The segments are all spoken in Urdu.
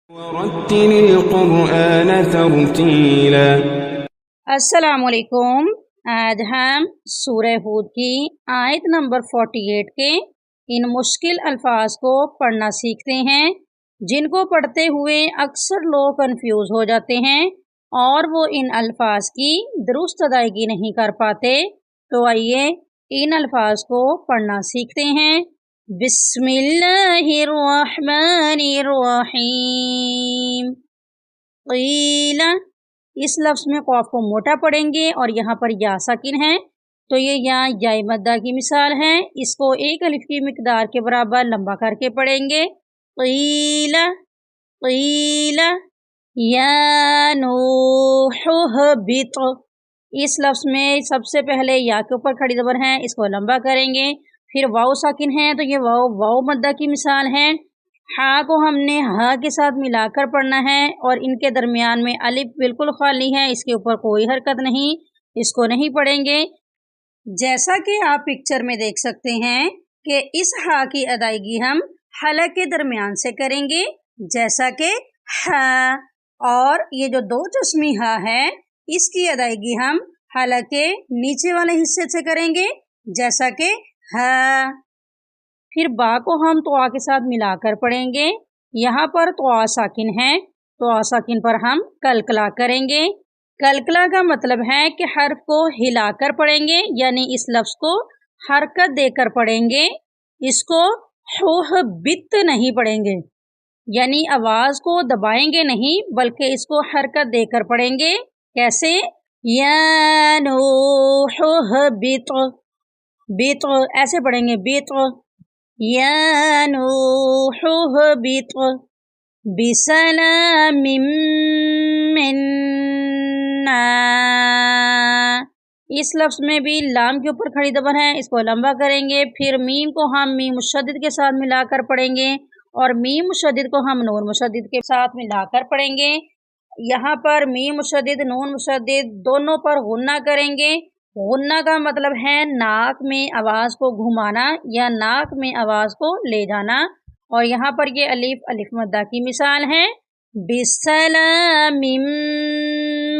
ورتل القرآن ترتیلا۔ السلام علیکم۔ آج ہم سورہ ہود کی آیت نمبر 48 کے ان مشکل الفاظ کو پڑھنا سیکھتے ہیں جن کو پڑھتے ہوئے اکثر لوگ کنفیوز ہو جاتے ہیں اور وہ ان الفاظ کی درست ادائیگی نہیں کر پاتے۔ تو آئیے ان الفاظ کو پڑھنا سیکھتے ہیں۔ بسم اللہ الرحمن الرحیم۔ قیل، اس لفظ میں قاف کو موٹا پڑھیں گے اور یہاں پر یا ساکن ہے تو یہ یا مدہ کی مثال ہے، اس کو ایک الف کی مقدار کے برابر لمبا کر کے پڑھیں گے۔ قیل قیل یا نوح اہبط، اس لفظ میں سب سے پہلے یا کے اوپر کھڑی زبر ہے، اس کو لمبا کریں گے۔ پھر واو ساکن ہے تو یہ واو مدہ کی مثال ہے۔ ہا کو ہم نے ہا کے ساتھ ملا کر پڑھنا ہے اور ان کے درمیان میں الف بالکل خالی ہے، اس کے اوپر کوئی حرکت نہیں، اس کو نہیں پڑھیں گے۔ جیسا کہ آپ پکچر میں دیکھ سکتے ہیں کہ اس ہا کی ادائیگی ہم حلق کے درمیان سے کریں گے، جیسا کہ ہا، اور یہ جو دو چشمی ہا ہے اس کی ادائیگی ہم حلق کے نیچے والے حصے سے کریں گے، جیسا کہ ہا۔ پھر با کو ہم تو کے ساتھ ملا کر پڑھیں گے، یہاں پر تو ساکن ہے تو ساکن پر ہم کلکلا کریں گے۔ کلکلا کا مطلب ہے کہ حرف کو ہلا کر پڑھیں گے، یعنی اس لفظ کو حرکت دے کر پڑھیں گے، اس کو اہبط نہیں پڑھیں گے، یعنی آواز کو دبائیں گے نہیں بلکہ اس کو حرکت دے کر پڑھیں گے۔ کیسے؟ یا نوح اہبط، بط ایسے پڑھیں گے، بط یا نوح اہبط بسلام منا۔ اس لفظ میں بھی لام کے اوپر کھڑی زبر ہے، اس کو لمبا کریں گے۔ پھر میم کو ہم میم مشدد کے ساتھ ملا کر پڑھیں گے اور میم مشدد کو ہم نون مشدد کے ساتھ ملا کر پڑھیں گے۔ یہاں پر میم مشدد نون مشدد دونوں پر غنہ کریں گے۔ غنہ کا مطلب ہے ناک میں آواز کو گھمانا یا ناک میں آواز کو لے جانا، اور یہاں پر یہ الف مدہ کی مثال ہے۔ بسلام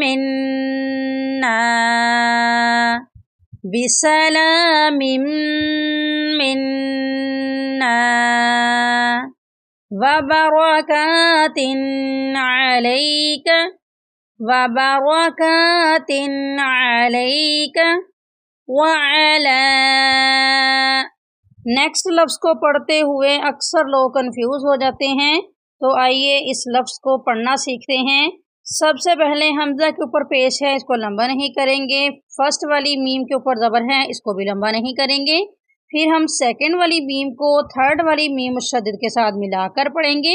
منا، بسلام منا وبرکات علیک، وبرکات علیک وعلی۔ نیکسٹ لفظ کو پڑھتے ہوئے اکثر لوگ کنفیوز ہو جاتے ہیں، تو آئیے اس لفظ کو پڑھنا سیکھتے ہیں۔ سب سے پہلے حمزہ کے اوپر پیش ہے، اس کو لمبا نہیں کریں گے۔ فرسٹ والی میم کے اوپر زبر ہے، اس کو بھی لمبا نہیں کریں گے۔ پھر ہم سیکنڈ والی میم کو تھرڈ والی میم مشدد کے ساتھ ملا کر پڑھیں گے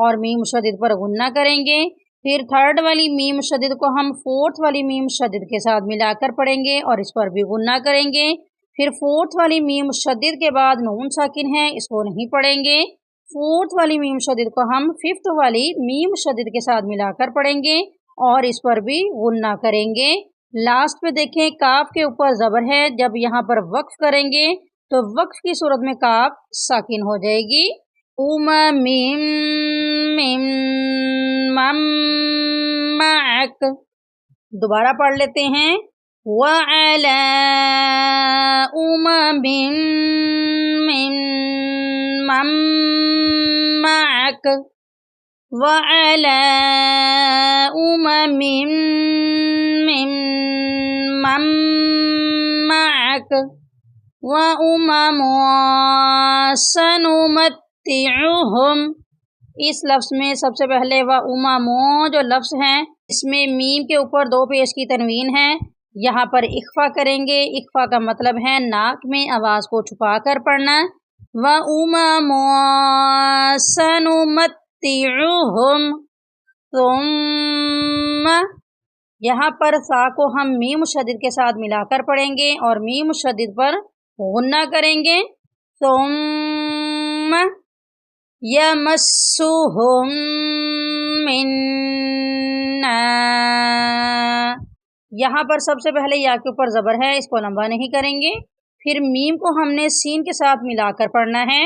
اور میم مشدد پر غنہ کریں گے۔ پھر تھرڈ والی میم مشدد کو ہم فورتھ والی میم مشدد کے ساتھ ملا کر پڑھیں گے اور اس پر بھی غنہ کریں گے۔ پھر فورتھ والی میم مشدد کے بعد نون ساکن ہے، اس کو نہیں پڑھیں گے۔ فورتھ والی میم مشدد کو ہم ففتھ والی میم مشدد کے ساتھ ملا کر پڑھیں گے اور اس پر بھی غنہ کریں گے۔ لاسٹ پہ دیکھیں کاف کے اوپر زبر ہے، جب یہاں پر وقف کریں گے تو وقف کی صورت میں کاف ساکن ہو جائے گی۔ معک، دوبارہ پڑھ لیتے ہیں۔ وَعَلَىٰ مَن مَّعَكَ، وَعَلَىٰ مَن مَّعَكَ وَأُمَمٌ سَنُمَتِّعُهُمْ۔ اس لفظ میں سب سے پہلے وَأُمَمٌ جو لفظ ہے اس میں میم کے اوپر دو پیش کی تنوین ہے، یہاں پر اخفا کریں گے۔ اخفا کا مطلب ہے ناک میں آواز کو چھپا کر پڑھنا۔ وَأُمَمٌ سَنُمَتِّعُهُمْ ثُمَّ، یہاں پر سا کو ہم میم مشدد کے ساتھ ملا کر پڑھیں گے اور میم مشدد پر غنہ کریں گے۔ ثم یمسہم منا، یہاں پر سب سے پہلے یا کے اوپر زبر ہے، اس کو لمبا نہیں کریں گے۔ پھر میم کو ہم نے سین کے ساتھ ملا کر پڑھنا ہے۔